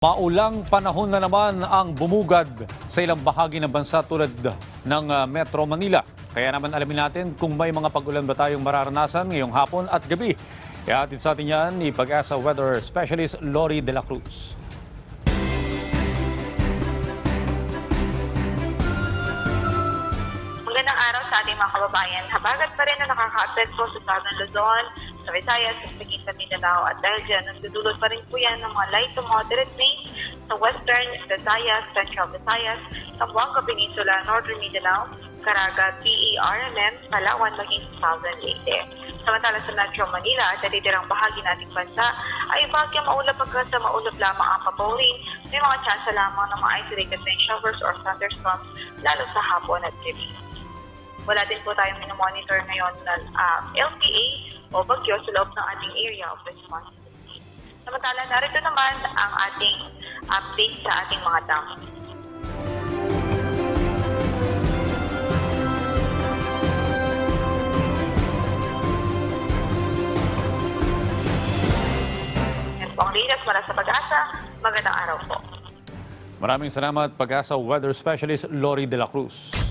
Maulang panahon na naman ang bumugad sa ilang bahagi ng bansa tulad ng Metro Manila. Kaya naman alamin natin kung may mga pag-ulan ba tayong mararanasan ngayong hapon at gabi. Kaya atin sa atin yan ni Pag-asa Weather Specialist Lori De La Cruz. Magandang araw sa ating mga kababayan. Habagat pa rin na nakaka-apekto sa Southern Luzon, sa Visayas, sa Mindanao at dahil dyan, nagdudulot pa rin po yan ng mga light to moderate rain sa Western Visayas, Central Visayas, Zamboanga Peninsula, Northern Mindanao, Caraga, PERMM, Palawan, maging Southern Leyte. Samantala sa Metro Manila at natitirang bahagi nating bansa ay bagyang maulap hanggang sa maulap lamang ang papawin. May mga tsansa lamang ng mga isolated rain showers or thunderstorms lalo sa hapon at gabi. Wala din po tayong minomonitor ngayon ng LPA o bagyo sa loob ng ating area of responsibility. Samantala, narito naman ang ating update sa ating mga dam. Yan po ang linas para sa Pag-asa. Magandang araw po. Maraming salamat Pag-asa Weather Specialist Lori De La Cruz.